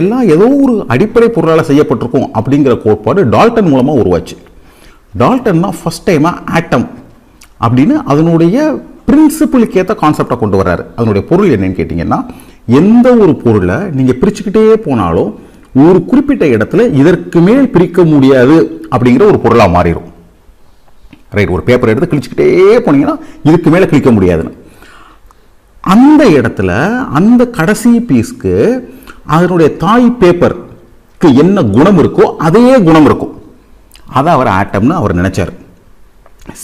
எல்லாம் ஏதோ ஒரு அடிப்படை பொருளால் செய்யப்பட்டிருக்கும் அப்படிங்கிற கோட்பாடு டால்டன் மூலமாக உருவாச்சு. டால்டன் தான் ஃபர்ஸ்ட் டைமாக ஆட்டம் அப்படின்னு அதனுடைய பிரின்சிபிளுக்கு ஏற்ற கான்செப்டை கொண்டு வர்றாரு. அதனுடைய பொருள் என்னன்னு கேட்டிங்கன்னா, எந்த ஒரு பொருளை நீங்கள் பிரிச்சுக்கிட்டே போனாலும் ஒரு குறிப்பிட்ட இடத்துல இதற்கு மேல் பிரிக்க முடியாது அப்படிங்கிற ஒரு பொருளாக மாறிடும். ரைட், ஒரு பேப்பர் எடுத்து கிழிச்சுக்கிட்டே போனீங்கன்னா இதுக்கு மேலே கிழிக்க முடியாதுன்னு. அந்த இடத்துல அந்த கடைசி பீஸ்க்கு அதனுடைய தாய் பேப்பருக்கு என்ன குணம் இருக்கோ அதே குணம் இருக்கும். அதை அவர் ஆட்டம்னு அவர் நினைச்சார்.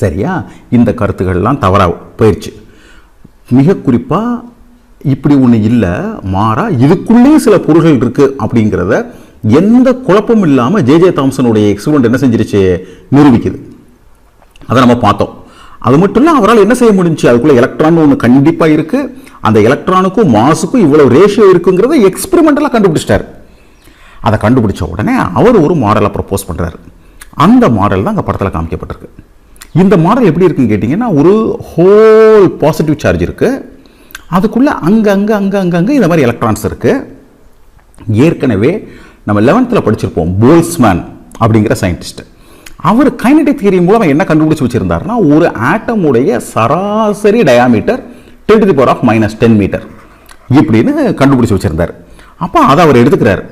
சரியா? இந்த கருத்துக்கள்லாம் தவறாக போயிடுச்சு. மிக குறிப்பாக இப்படி ஒன்று இல்லை, மாறா இதுக்குள்ளே சில பொருள்கள் இருக்கு அப்படிங்கிறத எந்த குழப்பமும் இல்லாமல் ஜே தாம்சனுடைய எக்ஸ்பெரிமெண்ட் என்ன செஞ்சிருச்சு, நிரூபிக்குது. அதை நம்ம பார்த்தோம். அது மட்டும் இல்லை, அவரால் என்ன செய்ய முடிஞ்சு, அதுக்குள்ள எலக்ட்ரான் ஒன்று கண்டிப்பாக இருக்கு, அந்த எலக்ட்ரானுக்கும் மாசுக்கும் இவ்வளவு ரேஷியோ இருக்குங்கிறத எக்ஸ்பெரிமெண்டலாக கண்டுபிடிச்சிட்டார். அதை கண்டுபிடிச்ச உடனே அவர் ஒரு மாடலை ப்ரப்போஸ் பண்ணுறாரு. அந்த மாடல் தான் அங்கே படத்தில் காமிக்கப்பட்டிருக்கு. இந்த மாடல் எப்படி இருக்குன்னு கேட்டிங்கன்னா, ஒரு ஹோல் பாசிட்டிவ் சார்ஜ் இருக்கு, அதுக்குள்ள அங்கங்கே இந்த மாதிரி எலக்ட்ரான்ஸ் இருக்கு. ஏற்கனவே நம்ம 11th படிச்சிருப்போம், போல்ஸ்மேன் அப்படிங்கிற சயின்டிஸ்ட். அவர் கைனடிக் தியரி மூலம் என்ன கண்டுபிடிச்சு வச்சிருந்தாருன்னா, ஒரு ஆட்டமுடைய சராசரி டயாமீட்டர் 10⁻⁻10 மீட்டர் இப்படின்னு கண்டுபிடிச்சு வச்சிருந்தார். அப்போ அதை அவர் எடுத்துக்கிறார்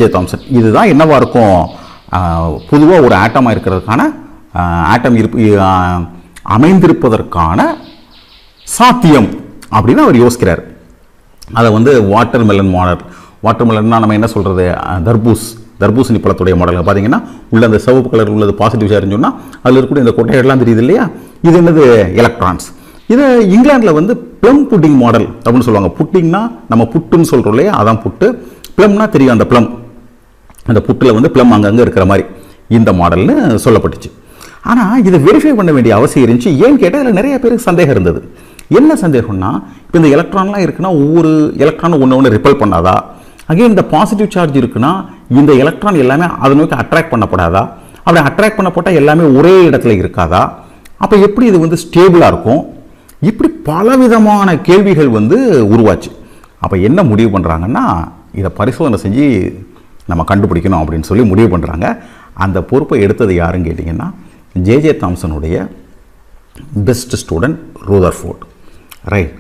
ஜே தாம்சன். இதுதான் என்னவா இருக்கும், பொதுவாக ஒரு ஆட்டமாக இருக்கிறதுக்கான ஆட்டம் அமைந்திருப்பதற்கான சாத்தியம் அப்படின்னு அவர் யோசிக்கிறார். அதை வாட்டர் மெலன் மாடல். வாட்டர் மெலன்னா நம்ம என்ன சொல்கிறது, தர்பூசணி பழத்துடைய மாடல் பார்த்தீங்கன்னா, உள்ள அந்த சிவப்பு கலர் உள்ளது பாசிட்டிவ் சார்ஜ் சொன்னால் அதில் இருக்கக்கூடிய இந்த கொட்டைகள்லாம் தெரியுது இல்லையா, இது என்னது, எலக்ட்ரான்ஸ். இதை இங்கிலாந்தில் ப்ளம் புட்டிங் மாடல் அப்படின்னு சொல்லுவாங்க. புட்டிங்னா நம்ம புட்டுன்னு சொல்கிறோம் இல்லையா, அதான் புட்டு. ப்ளம்னா தெரியும், அந்த ப்ளம், அந்த புட்டில் ப்ளம் அங்கங்கே இருக்கிற மாதிரி இந்த மாடல்னு சொல்லப்பட்டுச்சு. ஆனால் இதை வெரிஃபை பண்ண வேண்டிய அவசியம் இருந்துச்சு. ஏன்னு கேட்டால் அதில் நிறைய பேருக்கு சந்தேகம் இருந்தது. என்ன சந்தேகம்னா, இப்போ இந்த எலக்ட்ரான்லாம் இருக்குன்னா ஒவ்வொரு எலக்ட்ரானும் ஒன்று ரிப்பல் பண்ணாதா, அகைன் இந்த பாசிட்டிவ் சார்ஜ் இருக்குன்னா இந்த எலக்ட்ரான் எல்லாமே அதை நோக்கி அட்ராக்ட் பண்ணப்படாதா, அப்படி அட்ராக்ட் பண்ணப்பட்டால் எல்லாமே ஒரே இடத்துல இருக்காதா, அப்போ எப்படி இது ஸ்டேபிளாக இருக்கும், இப்படி பலவிதமான கேள்விகள் உருவாச்சு. அப்போ என்ன முடிவு பண்ணுறாங்கன்னா, இதை பரிசோதனை செஞ்சு நம்ம கண்டுபிடிக்கணும் அப்படின்னு சொல்லி முடிவு பண்ணுறாங்க. அந்த பொறுப்பை எடுத்தது யாருன்னு கேட்டிங்கன்னா, ஜே தாம்சனுடைய பெஸ்ட் ஸ்டூடெண்ட் ரூதர்ஃபோர்ட். ரைட்,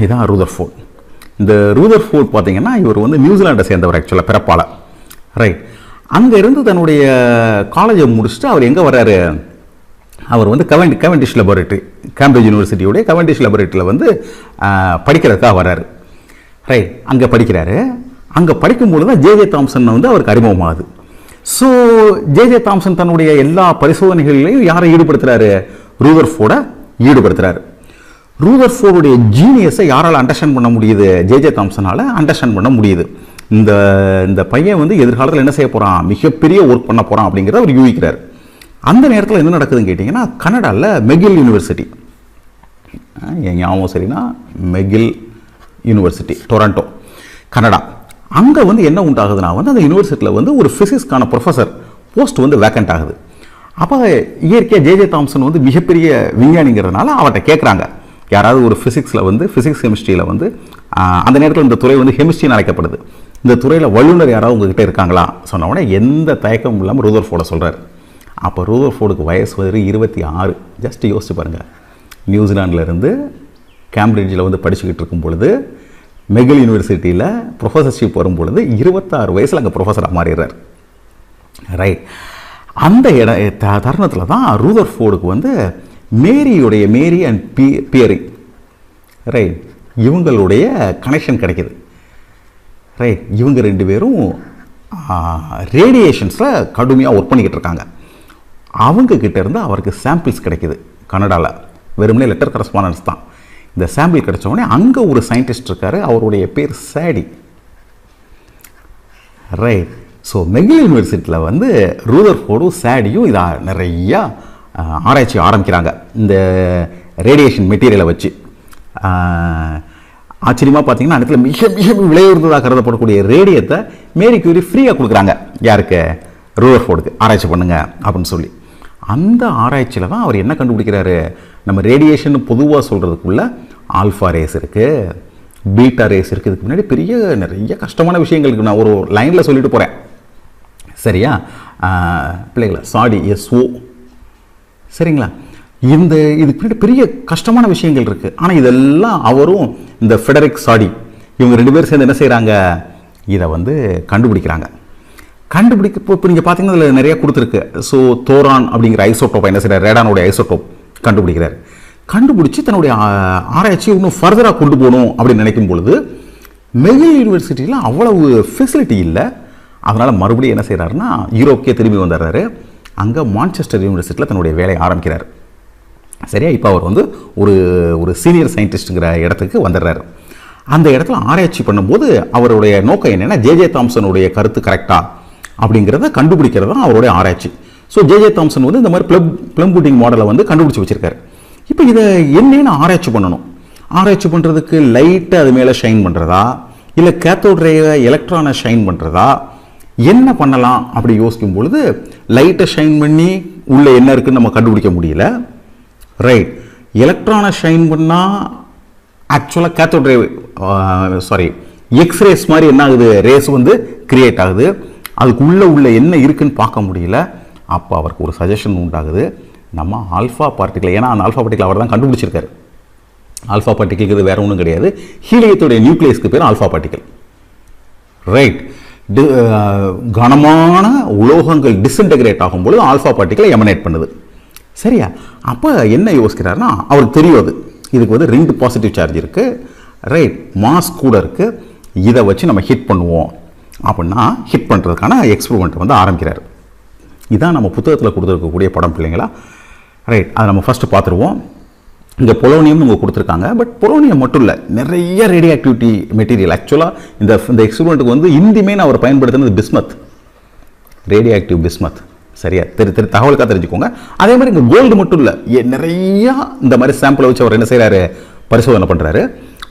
இதுதான் ரூதர்ஃபோர்ட். இந்த ரூதர்ஃபோர்ட் பார்த்தீங்கன்னா, இவர் நியூசிலாண்டை சேர்ந்தவர் ஆக்சுவலாக பிறப்பால். ரைட், அங்கே இருந்து தன்னுடைய காலேஜை முடிச்சுட்டு அவர் எங்கே வர்றாரு, அவர் கெவண்டிஷ் லெபரேட்டரி, கேம்பிரிட்ஜ் யூனிவர்சிட்டியோடைய கெவண்டிஷ் லெபரேட்டரியில் படிக்கிறதுக்காக வர்றாரு. ரைட், அங்கே படிக்கிறாரு. அங்கே படிக்கும்போது தான் ஜே தாம்சன் அவருக்கு அறிமுகமாகுது. ஸோ ஜே தாம்சன் தன்னுடைய எல்லா பரிசோதனைகளிலையும் யாரை ஈடுபடுத்துகிறாரு, ரூதர்ஃபோர்டை ஈடுபடுத்துகிறாரு. ரூதர்ஃபோர்டுடைய ஜீனியஸை யாரால் அண்டர்ஸ்டாண்ட் பண்ண முடியுது, ஜே தாம்சனால் அண்டர்ஸ்டாண்ட் பண்ண முடியுது. இந்த பையன் எதிர்காலத்தில் என்ன செய்ய போகிறான், மிகப்பெரிய ஒர்க் பண்ண போகிறான் அப்படிங்கிறத அவர் யூகிக்கிறார். அந்த நேரத்தில் என்ன நடக்குதுன்னு கேட்டிங்கன்னா, கனடாவில் மெகில் யூனிவர்சிட்டி, என் ஞாபகம் சரினா மெகில் யூனிவர்சிட்டி, டொரண்டோ, கனடா. அங்கே என்ன உண்டாகுதுன்னா, அந்த யூனிவர்சிட்டியில் ஒரு ஃபிசிக்ஸ்க்கான ப்ரொஃபஸர் போஸ்ட் வேக்கண்ட் ஆகுது. அப்போ இயற்கையாக ஜே தாம்சன் மிகப்பெரிய விஞ்ஞானிங்கிறதுனால அவர்கிட்ட கேட்குறாங்க, யாராவது ஒரு ஃபிசிக்ஸில் ஃபிசிக்ஸ் கெமிஸ்ட்ரியில் அந்த நேரத்தில் இந்த துறை கெமிஸ்ட்ரின்னு அழைக்கப்படுது, இந்த துறையில் வல்லுநர் யாராவது உங்ககிட்ட இருக்காங்களா சொன்ன உடனே எந்த தயக்கமும் இல்லாமல் ரூதர்ஃபோர்டை சொல்கிறார். அப்போ ரூதர்ஃபோர்டுக்கு வயசு 26. ஜஸ்ட் யோசிச்சு பாருங்கள், நியூசிலாண்டிலேருந்து கேம்பிரிட்ஜில் படிச்சுக்கிட்டு இருக்கும் பொழுது மெகில் யூனிவர்சிட்டியில் ப்ரொஃபஸர்ஷிப் வரும் பொழுது 26 வயசில் அங்கே ப்ரொஃபஸராக மாறிடுறார். ரைட், அந்த தருணத்தில் தான் ரூதர்ஃபோர்டுக்கு மேரி அண்ட் பியரி, ரைட், இவங்களுடைய கனெக்ஷன் கிடைக்கிது. ரைட், இவங்க 2 பேரும் ரேடியேஷன்ஸில் கடுமையாக ஒர்க் பண்ணிக்கிட்டு இருக்காங்க. அவங்கக்கிட்ட இருந்து அவருக்கு சாம்பிள்ஸ் கிடைக்கிது. கனடாவில் வெறுமனே லெட்டர் கரஸ்பாண்டன்ஸ் தான். இந்த சாம்பிள் கிடைச்ச உடனே அங்கே ஒரு சயின்டிஸ்ட் இருக்கார், அவருடைய பேர் சாடி. ரைட், ஸோ மெகில் யூனிவர்சிட்டியில் ரூதர்ஃபோர்டும் சாடியும் இதை நிறையா ஆராய்ச்சி ஆரம்பிக்கிறாங்க இந்த ரேடியேஷன் மெட்டீரியலை வச்சு. ஆச்சரியமாக பார்த்தீங்கன்னா, இடத்துல மிக மிக விலையுறந்ததாக கருதப்படக்கூடிய ரேடியத்தை மேரி கியூரி ஃப்ரீயாக கொடுக்குறாங்க. யாருக்கு, ரூதர்ஃபோர்டுக்கு, ஆராய்ச்சி பண்ணுங்க அப்படின்னு சொல்லி. அந்த ஆராய்ச்சியில் தான் அவர் என்ன கண்டுபிடிக்கிறாரு, நம்ம ரேடியேஷன் பொதுவாக சொல்கிறதுக்குள்ள ஆல்ஃபா ரேஸ் இருக்குது, பீட்டா ரேஸ் இருக்குது. இதுக்கு முன்னாடி நிறைய கஷ்டமான விஷயங்கள் இருக்குது. நான் ஒரு லைனில் சொல்லிட்டு போகிறேன், சரியா? பிள்ளைங்களா சாடி SO, சரிங்களா? இதுக்கு முன்னாடி பெரிய கஷ்டமான விஷயங்கள் இருக்குது. ஆனால் இதெல்லாம் அவரும் இந்த ஃபெடரிக் சாடி இவங்க 2 பேரும் சேர்ந்து என்ன செய்கிறாங்க, இதை வந்து கண்டுபிடிக்கிறாங்க. இப்போ நீங்கள் பார்த்தீங்கன்னா இதில் நிறைய கொடுத்துருக்கு. ஸோ தோரான் அப்படிங்கிற ஐசோட்டோப்பை என்ன செய்கிறார், ரேடானோட ஐசோட்டோப் கண்டுபிடிக்கிறார். கண்டுபிடிச்சி தன்னுடைய ஆராய்ச்சியை இன்னும் ஃபர்தராக கொண்டு போகணும் அப்படின்னு நினைக்கும் பொழுது மெகில் யூனிவர்சிட்டியில் அவ்வளவு ஃபெசிலிட்டி இல்லை. அதனால் மறுபடியும் என்ன செய்கிறாருன்னா யூரோப்புக்கே திரும்பி வந்துடுறாரு. அங்கே மான்செஸ்டர் யூனிவர்சிட்டியில் தன்னுடைய வேலையை ஆரம்பிக்கிறார். சரியா? இப்போ அவர் வந்து ஒரு சீனியர் சயின்டிஸ்ட்டுங்கிற இடத்துக்கு வந்துடுறாரு. அந்த இடத்துல ஆராய்ச்சி பண்ணும்போது அவருடைய நோக்கம் என்னென்னா ஜே தாம்சனுடைய கருத்து கரெக்டா அப்படிங்கிறத கண்டுபிடிக்கிறது தான் அவருடைய ஆராய்ச்சி. ஸோ ஜே தாம்சன் வந்து இந்த மாதிரி ப்ளம் புட்டிங் மாடலை வந்து கண்டுபிடிச்சி வச்சிருக்காரு. இப்போ இதை என்னன்னு ஆராய்ச்சி பண்ணணும். ஆராய்ச்சி பண்ணுறதுக்கு லைட்டை அது மேலே ஷைன் பண்ணுறதா, இல்லை கேத்தோட் ரேயை எலக்ட்ரானை ஷைன் பண்ணுறதா, என்ன பண்ணலாம் அப்படி யோசிக்கும் பொழுது லைட்டை ஷைன் பண்ணி உள்ளே என்ன இருக்குன்னு நம்ம கண்டுபிடிக்க முடியல. ரைட், எலக்ட்ரானை ஷைன் பண்ணால் ஆக்சுவலாக கேத்தோட் ரே எக்ஸ்ரேஸ் மாதிரி என்ன ஆகுது, ரேஸ் வந்து கிரியேட் ஆகுது. அதுக்குள்ளே உள்ள என்ன இருக்குன்னு பார்க்க முடியல. அப்போ அவருக்கு ஒரு சஜஷன் உண்டாகுது, நம்ம ஆல்ஃபா பார்ட்டிக்கல், ஏன்னா அந்த ஆல்ஃபா பார்ட்டிக்கல் அவர் தான் கண்டுபிடிச்சிருக்காரு. ஆல்ஃபா பார்ட்டிக்கல் வேற ஒன்றும் கிடையாது, ஹீலியத்துடைய நியூக்ளியஸ்க்கு பேர் ஆல்ஃபா பார்ட்டிக்கல். ரைட், கனமான உலோகங்கள் டிஸ்இன்டகிரேட் ஆகும்பொழுது ஆல்ஃபா பார்ட்டிக்கல் எமனேட் பண்ணுது. சரியா? அப்போ என்ன யோசிக்கிறாருன்னா அவருக்கு தெரியாது இதுக்கு வந்து ரிங்டு பாசிட்டிவ் சார்ஜ் இருக்குது, ரைட், மாஸ் கூட இருக்குது, இதை வச்சு நம்ம ஹிட் பண்ணுவோம் அப்படின்னா ஹிட் பண்ணுறதுக்கான எக்ஸ்பெரிமெண்ட் வந்து ஆரம்பிக்கிறார். இதான் நம்ம புத்தகத்தில் கொடுத்துருக்கக்கூடிய படம் பிள்ளைங்களா. ரைட், அதை நம்ம ஃபஸ்ட்டு பார்த்துருவோம். இங்கே பொலோனியம் இவங்க கொடுத்துருக்காங்க. பட் பொலோனியம் மட்டும் இல்லை, நிறைய ரேடியோ ஆக்டிவிட்டி மெட்டீரியல். ஆக்சுவலாக இந்த எக்ஸ்பெரிமெண்ட்டுக்கு வந்து இந்தியுமே அவர் பயன்படுத்தினது பிஸ்மத், ரேடியோ ஆக்டிவ் பிஸ்மத். சரியா? தகவலுக்காக தெரிஞ்சுக்கோங்க. அதே மாதிரி இங்கே கோல்டு மட்டும் இல்லை, நிறையா இந்த மாதிரி சாம்பிளை வச்சு அவர் என்ன செய்கிறாரு, பரிசோதனை பண்ணுறாரு.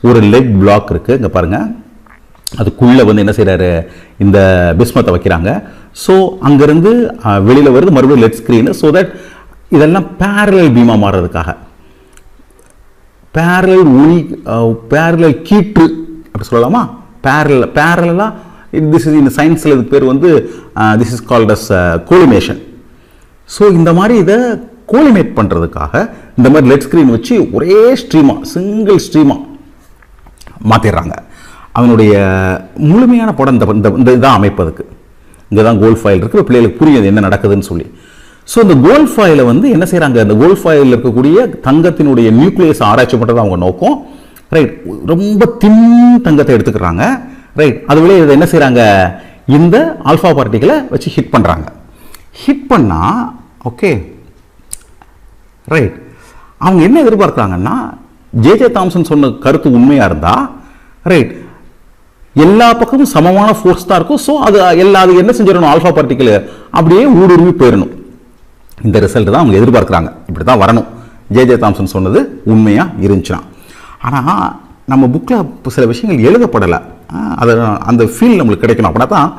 ஒரு லெட் பிளாக் இருக்குது இங்கே பாருங்கள், அதுக்குள்ளே வந்து என்ன செய்கிறாரு, இந்த பிஸ்மத்தை வைக்கிறாங்க. ஸோ அங்கேருந்து வெளியில் வருது மறுபடியும் லெட் ஸ்க்ரீனு. ஸோ தட் இதெல்லாம் பேரலல் பீமாக மாறுறதுக்காக, பேரலல் கீற்று அப்படி சொல்லலாமா, பேரலாக. திஸ் இஸ் இந்த சயின்ஸில் இதுக்கு பேர் வந்து this is called as collimation. So இந்த மாதிரி இதை கோலிமேட் பண்ணுறதுக்காக இந்த மாதிரி லெட் ஸ்க்ரீன் வச்சு ஒரே ஸ்ட்ரீமாக, சிங்கிள் ஸ்ட்ரீமாக மாற்றிடுறாங்க. அவனுடைய முழுமையான படம் இந்த இதான் அமைப்பதுக்கு. இங்கே தான் கோல்ட் ஃபாயில் இருக்குது, பிள்ளைகளுக்கு புரியுது என்ன நடக்குதுன்னு சொல்லி. ஸோ இந்த கோல்ட் ஃபாயிலை வந்து என்ன செய்கிறாங்க, இந்த கோல்ட் ஃபாயில் இருக்கக்கூடிய தங்கத்தினுடைய நியூக்ளியஸ் ஆராய்ச்சி பண்ணுறது அவங்க நோக்கம். ரைட், ரொம்ப தின் தங்கத்தை எடுத்துக்கிறாங்க. ரைட், அதுவே இதை என்ன செய்கிறாங்க, இந்த ஆல்ஃபா பார்ட்டிகளை வச்சு ஹிட் பண்ணுறாங்க. ஹிட் பண்ணால் ஓகே, ரைட், அவங்க என்ன எதிர்பார்க்குறாங்கன்னா ஜே தாம்சன் சொன்ன கருத்து உண்மையாக இருந்தால், ரைட், எல்லா பக்கமும் சமமான ஃபோர்ஸ் தான் இருக்கும். ஸோ அது என்ன செஞ்சிடணும், ஆல்ஃபா பார்ட்டிக்கல் அப்படியே ஊடுருவி போயிடணும். இந்த ரிசல்ட் தான் அவங்க எதிர்பார்க்குறாங்க, இப்படி தான் வரணும் ஜே தாம்சன் சொன்னது உண்மையாக இருந்துச்சுன்னா. ஆனால் நம்ம புக்கில் சில விஷயங்கள் எழுதப்படலை, அதை அந்த ஃபீல் நம்மளுக்கு கிடைக்கணும். அப்படின்னா தான்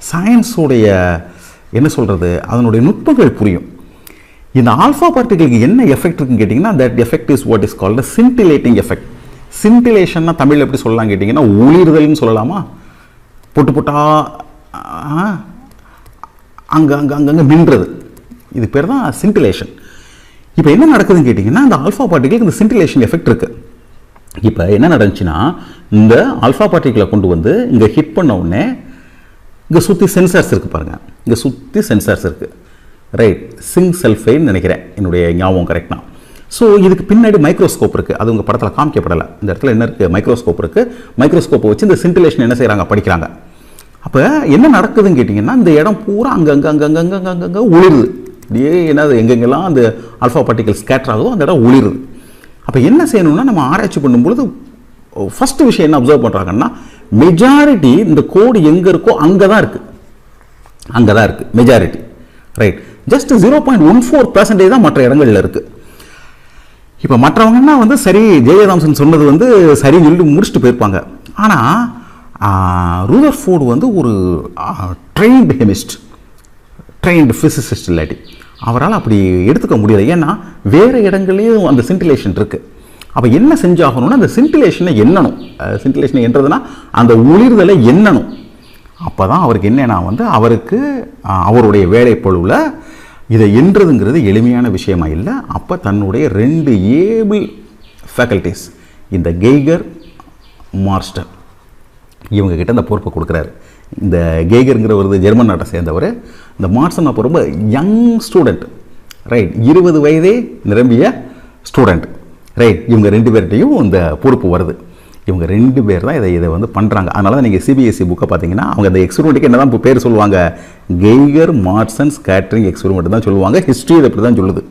சயின்ஸோடைய என்ன சொல்கிறது, அதனுடைய நுட்பங்கள் புரியும். இந்த ஆல்ஃபா பார்ட்டிகளுக்கு என்ன எஃபெக்ட் இருக்குன்னு கேட்டிங்கன்னா, that effect is what is called scintillating effect. சின்டிலேஷன்னா தமிழ் எப்படி சொல்லலாம் கேட்டிங்கன்னா, ஒளிர்தல்னு சொல்லலாமா, பொட்டு பொட்டா அங்கங்கே மின்றது, இது பேர் தான் சின்டிலேஷன். இப்போ என்ன நடக்குதுன்னு கேட்டிங்கன்னா, இந்த ஆல்ஃபா பார்ட்டிகளுக்கு இந்த சின்டிலேஷன் எஃபெக்ட் இருக்குது. இப்போ என்ன நடந்துச்சுன்னா, இந்த ஆல்ஃபா பார்ட்டிகளை கொண்டு வந்து இங்கே ஹிட் பண்ண உடனே இங்கே சுற்றி சென்சார்ஸ் இருக்குது பாருங்கள், இங்கே சுற்றி சென்சார்ஸ் இருக்குது. ரைட், சிங்க் சல்ஃபைன்னு நினைக்கிறேன், என்னுடைய ஞாபகம் கரெக்டாக. ஸோ இதுக்கு பின்னாடி மைக்ரோஸ்கோப் இருக்குது, அது உங்கள் படத்தில் காமிக்கப்படலை. இந்த இடத்துல என்ன இருக்குது, மைக்ரோஸ்கோப் இருக்குது. மைக்ரோஸ்கோப்பை வச்சு இந்த சின்டிலேஷன் என்ன செய்கிறாங்க, படிக்கிறாங்க. அப்போ என்ன நடக்குதுன்னு கேட்டிங்கன்னா, இந்த இடம் பூரா அங்கங்கே ஒளிருது. அப்படியே என்னது எங்கெங்கெல்லாம் அந்த ஆல்ஃபா பார்ட்டிகல் ஸ்கேட்டர் ஆகுதோ அந்த இடம் ஒளிருது. அப்போ என்ன செய்யணும்னா, நம்ம ஆராய்ச்சி பண்ணும்பொழுது ஃபஸ்ட்டு விஷயம் என்ன அப்சர்வ் பண்ணுறாங்கன்னா, மெஜாரிட்டி இந்த கோடு எங்கே இருக்கோ அங்கே தான் இருக்குது மெஜாரிட்டி. ரைட், ஜஸ்ட் 0.14% தான் மற்ற இடங்களில் இருக்குது. இப்போ மற்றவங்கன்னா வந்து சரி ஜே தாம்சன் சொன்னது வந்து சரின்னு சொல்லிட்டு முடிச்சுட்டு போயிருப்பாங்க. ஆனால் ரூதர்ஃபோர்டு வந்து ஒரு ட்ரெயின்டு கெமிஸ்ட், ட்ரெயின்டு ஃபிசிசிஸ்ட் இல்லாட்டி அவரால் அப்படி எடுத்துக்க முடியாது. ஏன்னா வேறு இடங்களையும் அந்த சின்டிலேஷன் இருக்குது. அப்போ என்ன செஞ்சாகணும்னா அந்த சின்டிலேஷனை எண்ணணும். சின்டிலேஷனை என்றதுன்னா அந்த ஒளிர்தலை எண்ணணும். அப்போ தான் அவருக்கு என்னன்னா வந்து அவருக்கு அவருடைய வேலைப்பழுவில் இதை என்றதுங்கிறது எளிமையான விஷயமா இல்லை. அப்போ தன்னுடைய 2 ஏபிள் ஃபேக்கல்டிஸ், இந்த கெய்கர், மார்ஸ்டர், இவங்க கிட்ட இந்த பொறுப்பை கொடுக்குறாரு. இந்த கெய்கருங்கிறவர் ஜெர்மன் நாட்டை சேர்ந்தவர். இந்த மார்ஸ்டன் அப்போ ரொம்ப யங் ஸ்டூடெண்ட், ரைட், 20 வயதே நிரம்பிய ஸ்டூடெண்ட், ரைட். இவங்க 2 பேர்கிட்டையும் இந்த பொறுப்பு வருது. இவங்க 2 பேர் தான் இதை வந்து பண்ணுறாங்க. அதனால தான் நீங்கள் சிபிஎஸ்சி புக்கை பார்த்தீங்கன்னா அவங்க அந்த எக்ஸ்பெரிமெண்ட்டுக்கு என்ன தான் பேர் சொல்லுவாங்க, கெய்கர் மார்சன் ஸ்கேட்டரிங் எக்ஸ்பெரிமெண்ட் தான் சொல்லுவாங்க. ஹிஸ்ட்ரி இதை அப்படி தான் சொல்லுது.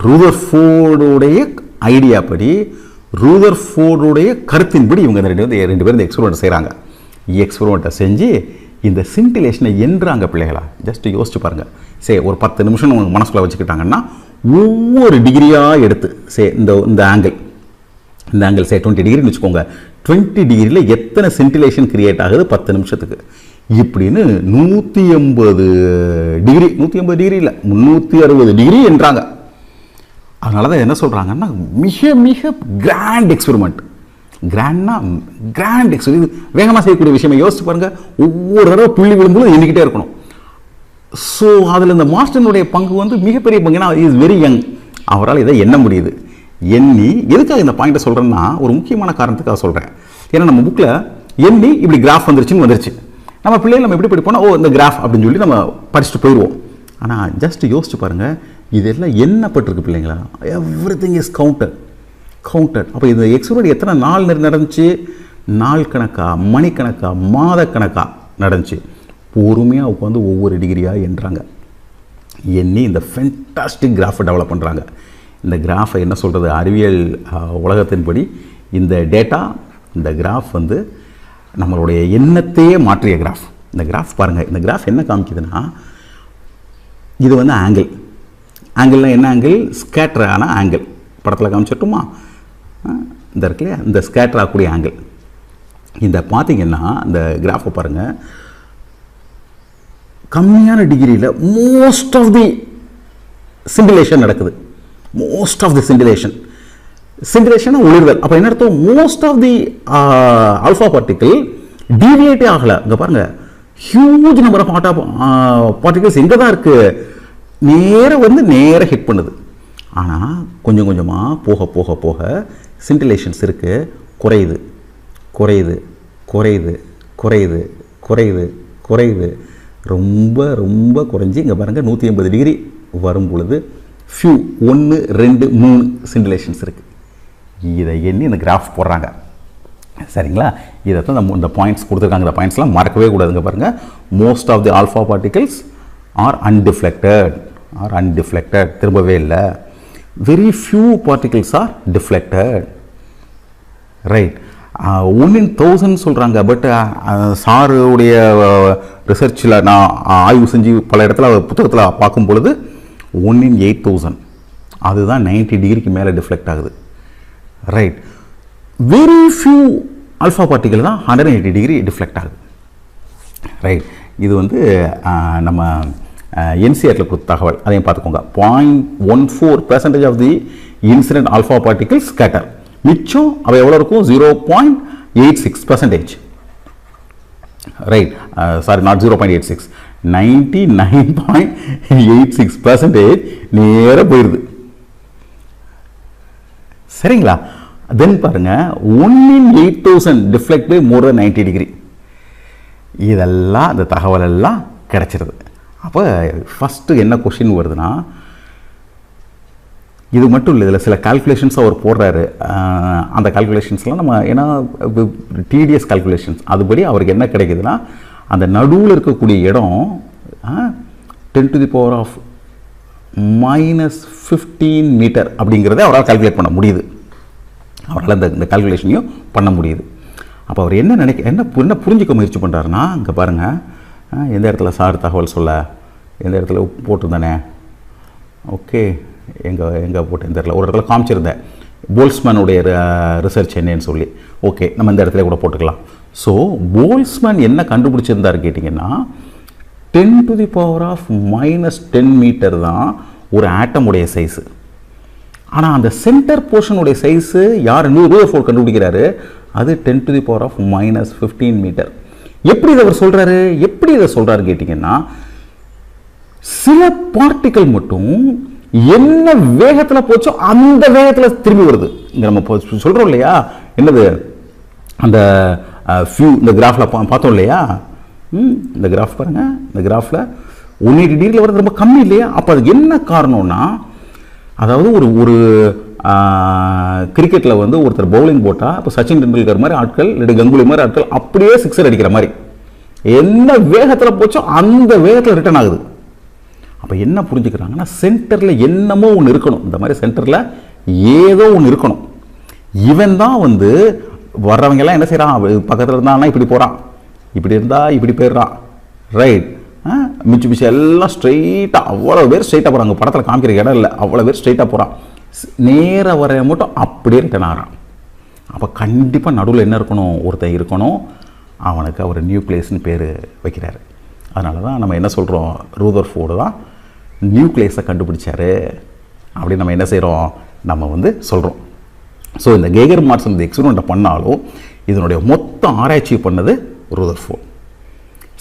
ரூதர்ஃபோர்டுடைய ஐடியா படி, ரூதர்ஃபோர்டுடைய கருத்தின்படி இவங்க 2 பேர் இந்த எக்ஸ்பெரிமெண்ட் செய்கிறாங்க. எக்ஸ்பெரிமெண்ட்டை செஞ்சு இந்த சின்டிலேஷனை என்றாங்க பிள்ளைகளா. ஜஸ்ட் யோசிச்சு பாருங்கள். சரி, ஒரு 10 நிமிஷம் உங்கள் மனசுக்குள்ளே வச்சுக்கிட்டாங்கன்னா ஒவ்வொரு டிகிரியாக எடுத்து இந்த ஆங்கிள், இந்த ஆங்கிள் 20 டிகிரின்னு வச்சுக்கோங்க. 20 டிகிரியில் எத்தனை சென்டிலேஷன் கிரியேட் ஆகுது 10 நிமிஷத்துக்கு இப்படின்னு 180 டிகிரி, 180 டிகிரி இல்லை 360 டிகிரி என்றாங்க. அதனால தான் என்ன சொல்கிறாங்கன்னா மிக மிக கிராண்ட் எக்ஸ்பெரிமெண்ட். கிராண்ட்னா கிராண்ட் எக்ஸ்பெரிமெண்ட், வேகமாக செய்யக்கூடிய விஷயமா யோசிச்சு பாருங்கள். ஒவ்வொரு தடவை புள்ளி விழும்போது எண்ணிக்கிட்டே இருக்கணும். ஸோ அதில் இந்த மாஸ்டனுடைய பங்கு வந்து மிகப்பெரிய பங்கு. ஏன்னா இஸ் வெரி யங், அவரால் இதை எண்ண முடியுது. எண்ணி எதுக்காக இந்த பாயிண்ட்டை சொல்கிறேன்னா ஒரு முக்கியமான காரணத்துக்காக சொல்கிறேன். ஏன்னா நம்ம புக்கில் எண்ணி இப்படி கிராஃப் வந்துருச்சு. நம்ம பிள்ளைகள் நம்ம எப்படி படிப்போம்னா இந்த கிராஃப் அப்படின்னு சொல்லி நம்ம படிச்சுட்டு போயிடுவோம். ஆனால் ஜஸ்ட் யோசிச்சு பாருங்கள், இதெல்லாம் எண்ணப்பட்டிருக்கு பிள்ளைங்களா. Everything is counted. அப்போ இந்த எக்ஸ்பெரிமெண்ட் எத்தனை நாள் நடந்துச்சு, நாள் கணக்கா, மணிக்கணக்கா, மாத கணக்கா நடந்துச்சு. பொறுமையாக உட்காந்து ஒவ்வொரு டிகிரியாக எண்ணுறாங்க. எண்ணி இந்த ஃபென்டாஸ்டிக் கிராஃபை டெவலப் பண்ணுறாங்க. இந்த கிராஃபை என்ன சொல்கிறது, அறிவியல் உலகத்தின்படி இந்த டேட்டா, இந்த கிராஃப் வந்து நம்மளுடைய எண்ணத்தையே மாற்றிய கிராஃப். இந்த கிராஃப் பாருங்கள். இந்த கிராஃப் என்ன காமிக்குதுன்னா, இது வந்து ஆங்கிள்னால் என்ன ஆங்கிள், ஸ்கேட்டரான ஆங்கிள். படத்தில் காமிச்சிட்டுமா, இந்த இருக்கு இல்லையா, இந்த ஸ்கேட்டர் ஆகக்கூடிய ஆங்கிள். இந்த பார்த்தீங்கன்னா இந்த கிராஃபை பாருங்கள், கம்மியான டிகிரியில் மோஸ்ட் ஆஃப் தி சிண்டிலேஷன் நடக்குது. மோஸ்ட் ஆஃப் தி சிண்டிலேஷன் ஒளிர்தல். அப்போ என்ன அர்த்தம், most of the alpha particle deviate ஆகலை. இங்கே பாருங்கள், ஹியூஜ் நம்பர் ஆஃப் பார்ட்டிகல்ஸ் எங்கே தான் இருக்குது, நேராக ஹிட் பண்ணுது. ஆனால் கொஞ்சம் கொஞ்சமாக போக போக போக சிண்டிலேஷன்ஸ் இருக்குது, குறையுது, ரொம்ப ரொம்ப குறைஞ்சி இங்கே பாருங்கள் 180 டிகிரி வரும் பொழுது ஃபியூ 1, 2, 3 சிண்டிலேஷன்ஸ் இருக்குது. இதை எண்ணி இந்த கிராஃப் போடுறாங்க. சரிங்களா, இதை தான் இந்த பாயிண்ட்ஸ் கொடுத்துருக்காங்க. இந்த பாயிண்ட்ஸ்லாம் மறக்கவே கூடாதுங்க. பாருங்கள், most of the alpha particles are undeflected, திரும்பவே இல்லை. Very few particles are deflected, right. 1 in 1000 சொல்கிறாங்க. பட் சாருடைய ரிசர்ச்சில் நான் ஆய்வு செஞ்சு பல இடத்துல புத்தகத்தில் பார்க்கும் பொழுது 1 in 8000, அதுதான் 90 டிகிரிக்கு மேலே டிஃப்ளெக்ட் ஆகுது, right. Very few alpha particle தான் 180 டிகிரி டிஃப்ளெக்ட் ஆகுது, ரைட். இது வந்து நம்ம என்சிஆரில் கொடுத்த தகவல், அதையும் பார்த்துக்கோங்க. 0.14% of the incident alpha particles scatter. மிச்சம் அவை எவ்வளோ இருக்கும், 0.86%, ரைட். சாரி, நாட் 0.86, 99.86% நேராக போயிடுது. சரிங்களா. தென் பாருங்க, 1 in 8000 deflect more then 90 degree. இதெல்லாம் இந்த தகவல் எல்லாம் கிடைச்சிருது. அப்போ ஃபஸ்ட்டு என்ன கொஸ்டின் வருதுன்னா, இது மட்டும் இல்லை, இதில் சில கால்குலேஷன்ஸ் அவர் போடுறாரு. அந்த கால்குலேஷன்ஸ்லாம் நம்ம ஏன்னா டிடிஎஸ் கால்குலேஷன்ஸ், அதுபடி அவருக்கு என்ன கிடைக்குதுன்னா, அந்த நடுவில் இருக்கக்கூடிய இடம் 10⁻⁻15 மீட்டர் அப்படிங்கிறத அவரால் கால்குலேட் பண்ண முடியுது. அவரால் இந்த கால்குலேஷனையும் பண்ண முடியுது. அப்போ அவர் என்ன புரிஞ்சுக்க முயற்சி பண்ணுறாருன்னா, இங்கே பாருங்கள், எந்த இடத்துல சார் தகவல் சொல்ல, எந்த இடத்துல போட்டிருந்தானே, ஓகே, எங்கே போட்டு இந்த இடத்துல ஒரு இடத்துல காமிச்சிருந்தேன், போல்ஸ்மேனுடைய ரிசர்ச் என்னன்னு சொல்லி. ஓகே, நம்ம இந்த இடத்துல கூட போட்டுக்கலாம். ஸோ போல்ஸ்மேன் என்ன கண்டுபிடிச்சிருந்தாரு கேட்டிங்கன்னா, 10⁻⁻10 மீட்டர் தான் ஒரு ஆட்டமுடைய சைஸு. ஆனால் அந்த சென்டர் போர்ஷனுடைய சைஸு யார் ரூதர்ஃபோர்ட் கண்டுபிடிக்கிறாரு, அது 10 to the power of -15 metre. எப்படி இதை அவர் சொல்கிறாரு, எப்படி இதை சொல்கிறாரு கேட்டிங்கன்னா, சில பார்ட்டிக்கல் மட்டும் என்ன வேகத்தில் போச்சோ அந்த வேகத்தில் திரும்பி வருது. இங்கே நம்ம சொல்கிறோம் இல்லையா, என்னது அந்த இந்த கிராஃபில் பார்த்தோம் இல்லையா, இந்த கிராஃப் பாருங்க, இந்த கிராஃபில் 180 டிகிரியில் வர்றது ரொம்ப கம்மி இல்லையா. அப்போ அதுக்கு என்ன காரணம்னா, அதாவது ஒரு கிரிக்கெட்டில் வந்து ஒருத்தர் பவுலிங் போட்டால் இப்போ சச்சின் டெண்டுல்கர் மாதிரி ஆட்கள் இல்லை கங்குலி மாதிரி ஆட்கள் அப்படியே சிக்ஸர் அடிக்கிற மாதிரி என்ன வேகத்தில் போச்சோ அந்த வேகத்தில் ரிட்டர்ன் ஆகுது. அப்போ என்ன புரிஞ்சுக்கிறாங்கன்னா, சென்டரில் என்னமோ ஒன்று இருக்கணும், இந்த மாதிரி சென்டரில் ஏதோ ஒன்று இருக்கணும். இவன் தான் வந்து வர்றவங்கெல்லாம் என்ன செய்கிறான், பக்கத்தில் இருந்தான்னா இப்படி போகிறான், இப்படி இருந்தால் இப்படி போயிடுறான், ரைட். மிச்சு எல்லாம் ஸ்ட்ரெயிட்டாக அவ்வளோ பேர் ஸ்ட்ரெயிட்டாக போகிறாங்க, படத்தில் காமிக்கிற இடம் இல்லை, அவ்வளோ பேர் ஸ்ட்ரெயிட்டாக போகிறான், நேர வர மட்டும் அப்படியே ரிட்டர்ன் ஆகிறான். அப்போ கண்டிப்பாக நடுவில் என்ன இருக்கணும், ஒருத்தன் இருக்கணும், அவனுக்கு அவர் நியூக்ளியஸ்னு பேர் வைக்கிறாரு. அதனால தான் நம்ம என்ன சொல்கிறோம், ரூதர்ஃபோர்டு தான் நியூக்ளியஸை கண்டுபிடிச்சாரு அப்படின்னு நம்ம என்ன செய்கிறோம், நம்ம வந்து சொல்கிறோம். ஸோ இந்த கெய்கர் மார்ட்ஸ் இந்த எக்ஸ்பெரிமெண்ட்டை பண்ணாலும் இதனுடைய மொத்த ஆராய்ச்சி பண்ணது ரூதர்ஃபோர்ட்.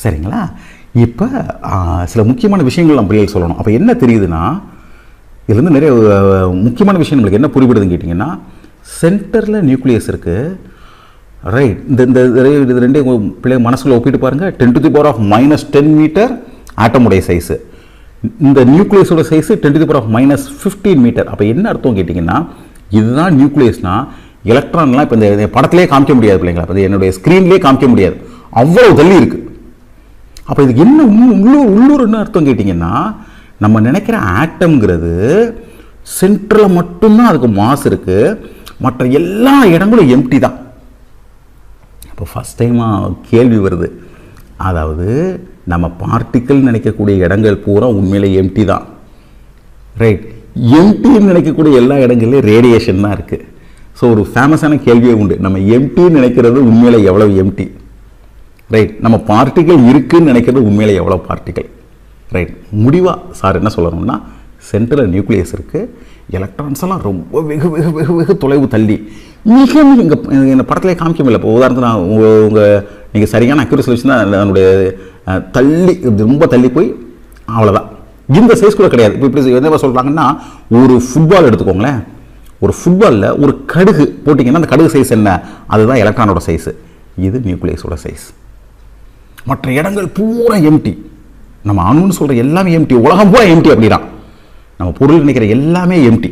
சரிங்களா. இப்போ சில முக்கியமான விஷயங்கள் நம்ம பிள்ளைகள் சொல்லணும். அப்போ என்ன தெரியுதுன்னா, இதுலேருந்து நிறைய முக்கியமான விஷயம் நம்மளுக்கு என்ன புரிபடுதுன்னு கேட்டிங்கன்னா, சென்டரில் நியூக்ளியஸ் இருக்குது, ரைட். இந்த ரெண்டே பிள்ளைங்க மனசுக்குள்ள ஒப்பிட்டு பாருங்கள். 10 to the power of -10 metre ஆட்டமுடைய சைஸு, இந்த நியூக்ளியஸோட size 10 to the power of -15 metre. அப்போ என்ன அர்த்தம் கேட்டிங்கன்னா, இதுதான் நியூக்ளியஸ்னா எலக்ட்ரான்லாம் இப்போ இந்த படத்திலே காமிக்க முடியாது பிள்ளைங்களா, இப்போ என்னுடைய ஸ்க்ரீன்லேயே காமிக்க முடியாது, அவ்வளோ தள்ளி இருக்குது. அப்போ இதுக்கு என்ன உள்ளூர் என்ன அர்த்தம் கேட்டிங்கன்னா, நம்ம நினைக்கிற ஆட்டம்ங்கிறது சென்டரில் மட்டும்தான் அதுக்கு மாஸ் இருக்குது, மற்ற எல்லா இடங்களும் எம்டி தான். இப்போ ஃபஸ்ட் டைமாக கேள்வி வருது, அதாவது நம்ம பார்ட்டிக்கல் நினைக்கக்கூடிய இடங்கள் பூரா உண்மையிலே எம்டி தான், ரைட். எம்டின்னு நினைக்கக்கூடிய எல்லா இடங்கள்லையும் ரேடியேஷன் தான் இருக்குது. ஸோ ஒரு ஃபேமஸான கேள்வியே உண்டு, நம்ம எம்டின்னு நினைக்கிறது உண்மையிலே எவ்வளவு எம்டி, ரைட். நம்ம பார்ட்டிக்கல் இருக்குன்னு நினைக்கிறது உண்மையிலே எவ்வளோ பார்ட்டிக்கல், ரைட். முடிவாக சார் என்ன சொல்லணும்னா, சென்டரில் நியூக்ளியஸ் இருக்குது, எலக்ட்ரான்ஸ் எல்லாம் ரொம்ப வெகு வெகு வெகு வெகு தொலைவு தள்ளி மிக இந்த படத்திலே காமிக்க முடியல. இப்போ உதாரணத்துக்கு நான் உங்கள் நீங்கள் சரியான அக்யூரசி வச்சு தான் அதனுடைய தள்ளி ரொம்ப தள்ளி போய் அவ்வளோதான், இந்த சைஸ் கூட கிடையாது. இப்போ இப்படி என்ன சொல்கிறாங்கன்னா, ஒரு ஃபுட்பால் எடுத்துக்கோங்களேன், ஒரு ஃபுட்பாலில் ஒரு கடுகு போட்டிங்கன்னா அந்த கடுகு சைஸ் என்ன, அதுதான் எலக்ட்ரானோட சைஸு, இது நியூக்ளியஸோட சைஸ். மற்ற இடங்கள் பூரா எம்டி, நம்ம அணுன்னு சொல்கிற எல்லாமே எம்டி, உலகம் பூரா எம்டி அப்படின்னா, நம்ம பொருள் நினைக்கிற எல்லாமே எம்டி,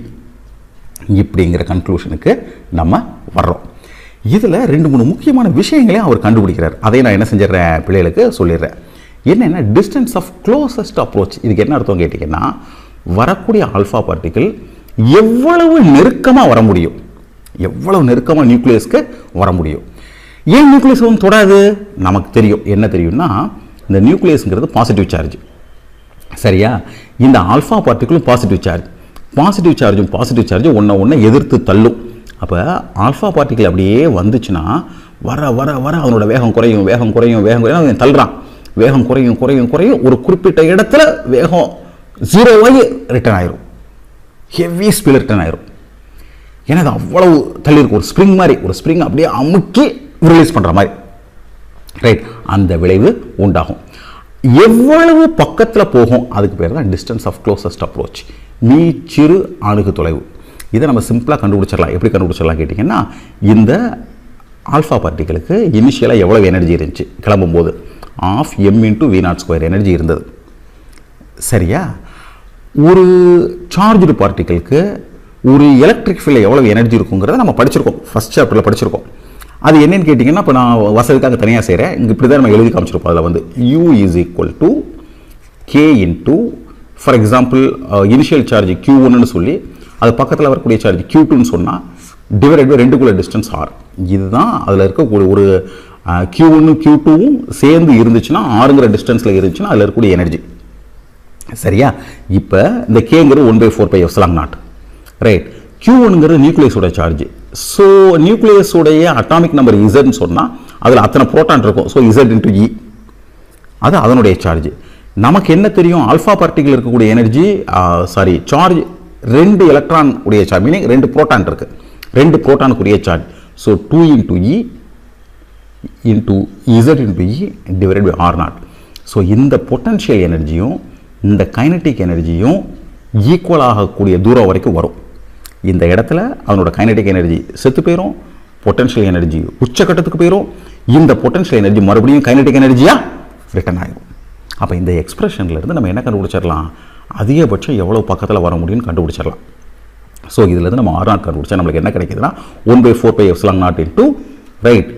இப்படிங்கிற கன்க்ளூஷனுக்கு நம்ம வர்றோம். இதில் 2-3 முக்கியமான விஷயங்களையும் அவர் கண்டுபிடிக்கிறார். அதை நான் என்ன செஞ்சிடறேன், பிள்ளைகளுக்கு சொல்லிடுறேன். என்னென்னா, டிஸ்டன்ஸ் ஆஃப் க்ளோசஸ்ட் அப்ரோச். இதுக்கு என்ன அர்த்தம் கேட்டிங்கன்னா, வரக்கூடிய ஆல்ஃபா பார்ட்டிக்கிள் எவ்வளவு நெருக்கமாக வர முடியும், எவ்வளவு நெருக்கமாக நியூக்ளியஸ்க்கு வர முடியும். ஏன் நியூக்ளியஸ் வந்து தொடாது, நமக்கு தெரியும். என்ன தெரியும்னா, இந்த நியூக்ளியஸ்ங்கிறது பாசிட்டிவ் சார்ஜ், சரியா. இந்த ஆல்ஃபா பார்ட்டிக்கிளும் பாசிட்டிவ் சார்ஜ், பாசிட்டிவ் சார்ஜும் ஒன்றை எதிர்த்து தள்ளும். அப்போ ஆல்ஃபா பார்ட்டிக்கிள் அப்படியே வந்துச்சுன்னா வர வர வர அதனோட வேகம் குறையும் தள்ளுறான், வேகம் குறையும், ஒரு குறிப்பிட்ட இடத்துல வேகம் 0 ரிட்டர்ன் ஆயிரும், ஹெவி ஸ்பீடில் ரிட்டர்ன் ஆயிரும். ஏன்னா அது அவ்வளவு தள்ளி இருக்கும், ஒரு ஸ்ப்ரிங் மாதிரி, ஒரு ஸ்ப்ரிங் அப்படியே அமுக்கி ரிலீஸ் பண்ணுற மாதிரி, ரைட். அந்த விளைவு உண்டாகும். எவ்வளவு பக்கத்தில் போகும், அதுக்கு பேர் தான் டிஸ்டன்ஸ் ஆஃப் க்ளோசஸ்ட் அப்ரோச், மீச்சிறு அணுகு தொலைவு. இதை நம்ம சிம்பிளாக கண்டுபிடிச்சிடலாம். எப்படி கண்டுபிடிச்சிடலாம் கேட்டிங்கன்னா, இந்த ஆல்ஃபா பார்ட்டிகளுக்கு இனிஷியலாக எவ்வளவு எனர்ஜி இருந்துச்சு, கிளம்பும்போது ½ m/v02 எனர்ஜி இருந்தது, சரியா. ஒரு சார்ஜ்டு பார்ட்டிகளுக்கு ஒரு எலக்ட்ரிக் ஃபீல்டில் எவ்வளவு எனர்ஜி இருக்குங்கிறத நம்ம படிச்சிருக்கோம், ஃபர்ஸ்ட் சாப்டரில் படிச்சிருக்கோம். அது என்னன்னு கேட்டிங்கன்னா, இப்போ நான் வசதிக்காக தனியாக செய்கிறேன், இங்கே இப்படி தான் நம்ம எழுதி காமிச்சிருப்போம். அதில் வந்து U = K × for example initial charge Q1ன்னு சொல்லி அது பக்கத்தில் வரக்கூடிய சார்ஜ் Q2ன்னு சொன்னால் டிவைடட் பை 2க்குள்ள டிஸ்டன்ஸ் R. இதுதான் அதில் இருக்கக்கூடிய ஒரு Q1 Q2வும் சேர்ந்து இருந்துச்சுன்னா, Rங்கிற டிஸ்டன்ஸில் இருந்துச்சுன்னா அதில் இருக்கக்கூடிய எனர்ஜி, சரியா. இப்போ இந்த Kங்கிறது 1/4πε0, ரைட். Q1ங்கிறது நியூக்ளியஸோட சார்ஜ். ஸோ நியூக்ளியஸோடைய அட்டாமிக் நம்பர் Zன்னு சொன்னால் அதில் அத்தனை புரோட்டான் இருக்கும், ஸோ Z × E, அது அதனுடைய சார்ஜ். நமக்கு என்ன தெரியும், ஆல்ஃபா பார்ட்டிகிள் இருக்கக்கூடிய எனர்ஜி சார்ஜ் ரெண்டு எலக்ட்ரான் உடைய சார்ஜ், மீனிங் ரெண்டு புரோட்டான் இருக்கு, ரெண்டு புரோட்டானுக்குரிய charge. So 2 into E into Z into E divided by R0. So இந்த பொட்டன்ஷியல் எனர்ஜியும் இந்த கைனடிக் எனர்ஜியும் ஈக்குவல் ஆகக்கூடிய தூரம் வரைக்கும் வரும். இந்த இடத்துல அதனோட கைனடிக் எனர்ஜி செத்து போயிடும், பொட்டன்ஷியல் எனர்ஜி உச்சக்கட்டத்துக்கு போயிடும், இந்த பொட்டன்ஷியல் எனர்ஜி மறுபடியும் கைனடிக் எனர்ஜியாக ரிட்டர்ன் ஆகும். அப்போ இந்த எக்ஸ்பிரஷன்லேருந்து நம்ம என்ன கண்டுபிடிச்சிடலாம், அதிகபட்சம் எவ்வளோ பக்கத்தில் வர முடியும்னு கண்டுபிடிச்சிடலாம். ஸோ இதுலேருந்து நம்ம R0 கண்டுபிடிச்சா நம்மளுக்கு என்ன கிடைக்குதுன்னா 1/4πε0 into right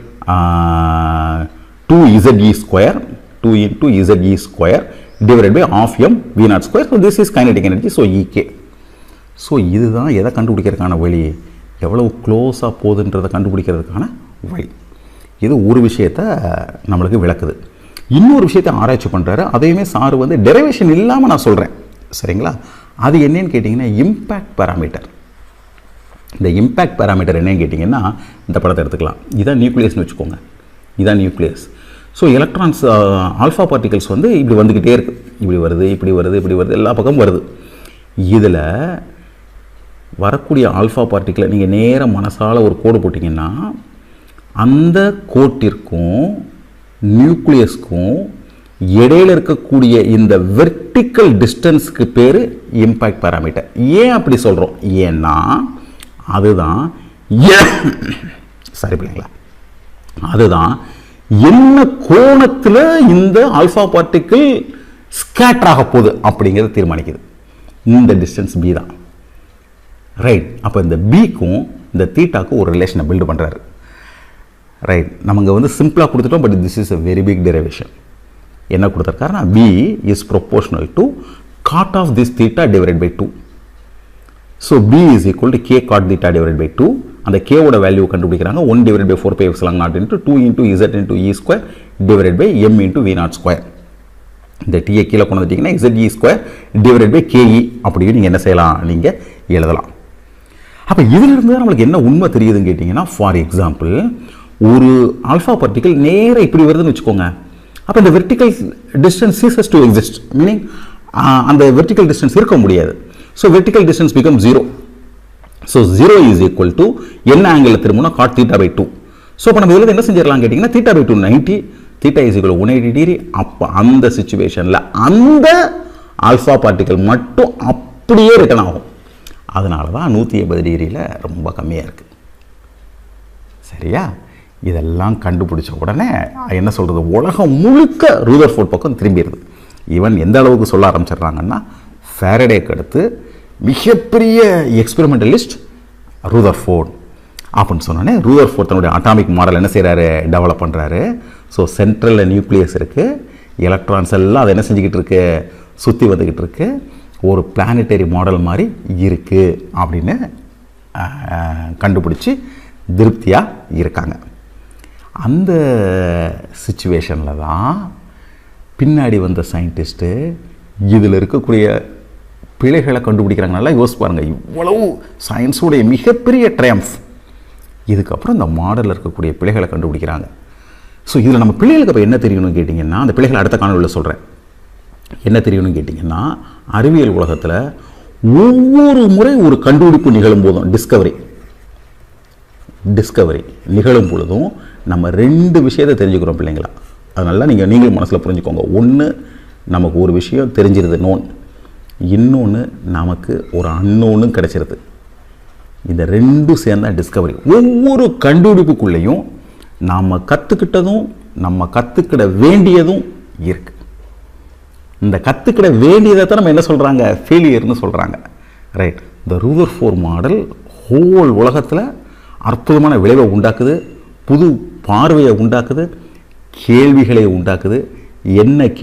2ZE square 2 into ZE square divided by half m V0 square. So this is kinetic energy. So EK. So இதுதான் எதை கண்டுபிடிக்கிறதுக்கான வழி, எவ்வளவு க்ளோஸாக போகுதுன்றதை கண்டுபிடிக்கிறதுக்கான வழி. இது ஒரு விஷயத்தை நம்மளுக்கு விளக்குது. இன்னொரு விஷயத்தை ஆராய்ச்சி பண்ணுறாரு, அதையுமே சார் வந்து டெரிவேஷன் இல்லாமல் நான் சொல்கிறேன், சரிங்களா? அது என்னன்னு கேட்டிங்கன்னா இம்பேக்ட் பேராமீட்டர். இந்த இம்பேக்ட் பேராமீட்டர் என்னன்னு கேட்டிங்கன்னா இந்த படத்தை எடுத்துக்கலாம். இதான் நியூக்ளியஸ்னு வச்சுக்கோங்க, இதான் nucleus. So electrons alpha particles வந்து இப்படி வந்துக்கிட்டே இருக்குது, இப்படி வருது, இப்படி வருது, இப்படி வருது, எல்லா பக்கமும் வருது. இதில் வரக்கூடிய ஆல்ஃபா பார்ட்டிக்கலை நீங்கள் நேராக மனசால் ஒரு கோடு போட்டிங்கன்னா அந்த கோட்டிற்கும் நியூக்ளியஸ்க்கும் இடையில் இருக்கக்கூடிய இந்த வெர்டிக்கல் டிஸ்டன்ஸுக்கு பேர் இம்பேக்ட் பேராமீட்டர். ஏன் அப்படி சொல்கிறோம், ஏன்னா அதுதான் சரி பிள்ளைங்களா, அதுதான் என்ன கோணத்தில் இந்த ஆல்ஃபா பார்ட்டிக்கிள் ஸ்கேட்டர் ஆக போகுது அப்படிங்கிறத தீர்மானிக்குது. இந்த டிஸ்டன்ஸ் பி தான், ரைட். அப்போ இந்த பிக்கும் இந்த தீட்டாக்கும் ஒரு ரிலேஷனை பில்டு பண்ணுறாரு, ரைட். நமக்கு வந்து சிம்பிளாக கொடுத்துட்டோம், but this is a very big derivation. என்ன கொடுத்துருக்காருன்னா b is proportional to cot of this theta divided by 2. So b is equal to k cot theta divided by 2. அந்த k ஓட வேல்யூ கண்டுபிடிக்கிறாங்க 1 divided by 4πε0 into 2 into z into e square divided by m into v0 square. இந்த t கீழே கொண்டு வந்துட்டீங்கன்னா z e square divided by ke அப்படின்னு நீங்கள் என்ன செய்யலாம், நீங்கள் எழுதலாம். அப்போ இதிலிருந்து தான் நம்மளுக்கு என்ன உண்மை தெரியுதுன்னு கேட்டிங்கன்னா, ஃபார் எக்ஸாம்பிள் ஒரு ஆல்ஃபா பார்ட்டிக்கல் நேராக இப்படி வருதுன்னு வச்சுக்கோங்க. அப்போ இந்த vertical distance ceases to exist, meaning அந்த வெர்டிக்கல் டிஸ்டன்ஸ் இருக்க முடியாது. So vertical distance become 0. So 0 is equal to என்ன ஆங்கிளில் திரும்பினா cot theta by 2. ஸோ இப்போ நம்ம இதில் என்ன செஞ்சிடலாம் கேட்டிங்கன்னா theta by 2 90, theta is equal to 180 degree. அப்போ அந்த சிச்சுவேஷனில் அந்த ஆல்ஃபா பார்ட்டிக்கல் மட்டும் அப்படியே ரிட்டர்ன் ஆகும். அதனால தான் 180 டிகிரியில் ரொம்ப கம்மியாக இருக்குது, சரியா? இதெல்லாம் கண்டுபிடிச்ச உடனே என்ன சொல்கிறது, உலகம் முழுக்க ரூதர்ஃபோர்ட் பக்கம் திரும்பிடுது. ஈவன் எந்த அளவுக்கு சொல்ல ஆரம்பிச்சிடுறாங்கன்னா, ஃபாரடேக்கு அடுத்து மிகப்பெரிய எக்ஸ்பெரிமெண்டலிஸ்ட் ரூதர்ஃபோர்ட் அப்படின்னு சொன்னோன்னே ரூதர்ஃபோர்ட் தன்னுடைய அட்டாமிக் மாடல் என்ன செய்கிறாரு, டெவலப் பண்ணுறாரு. ஸோ சென்ட்ரலில் நியூக்ளியஸ் இருக்குது, எலக்ட்ரான்ஸ் எல்லாம் அதை என்ன செஞ்சுக்கிட்டு இருக்கு, சுற்றி வந்துக்கிட்டு இருக்கு, ஒரு பிளானட்டரி மாடல் மாதிரி இருக்குது அப்படின்னு கண்டுபிடிச்சி திருப்தியாக இருக்காங்க. அந்த சிச்சுவேஷனில் தான் பின்னாடி வந்த சயின்டிஸ்ட்டு இதில் இருக்கக்கூடிய பிழைகளை கண்டுபிடிக்கிறாங்க. நல்லா யோசிச்சு பாருங்கள், இவ்வளவு சயின்ஸுடைய மிகப்பெரிய ட்ரையம்ஃப். இதுக்கப்புறம் இந்த மாடலில் இருக்கக்கூடிய பிழைகளை கண்டுபிடிக்கிறாங்க. ஸோ இதில் நம்ம பிள்ளைகளுக்கு அப்போ என்ன தெரியணும்னு கேட்டிங்கன்னா, அந்த பிள்ளைகளை அடுத்த காணொலியில் சொல்கிறேன். என்ன தெரியணும்னு கேட்டிங்கன்னா, அறிவியல் உலகத்தில் ஒவ்வொரு முறை ஒரு கண்டுபிடிப்பு நிகழும் போதும், டிஸ்கவரி நிகழும் பொழுதும் நம்ம 2 விஷயத்தை தெரிஞ்சுக்கிறோம் பிள்ளைங்களா. அதனால நீங்களும் மனசில் புரிஞ்சுக்கோங்க. ஒன்று, நமக்கு ஒரு விஷயம் தெரிஞ்சிருது, நோன். இன்னொன்று, நமக்கு ஒரு அன்னோன்னு கிடைச்சிருது. இந்த 2 சேர்ந்தா டிஸ்கவரி. ஒவ்வொரு கண்டுபிடிப்புக்குள்ளேயும் நாம் கற்றுக்கிட்டதும் நம்ம கற்றுக்கிட வேண்டியதும் இருக்குது. இந்த கற்றுக்கிட வேண்டியதை தான் நம்ம என்ன சொல்கிறாங்க, ஃபெயிலியர்னு சொல்கிறாங்க, ரைட். இந்த ரூதர்ஃபோர்ட் மாடல் ஹோல் உலகத்தில் அற்புதமான விளைவை உண்டாக்குது, புது பார்வையை உண்டாக்குது, கேள்விகளை உண்டாக்குது. என்ன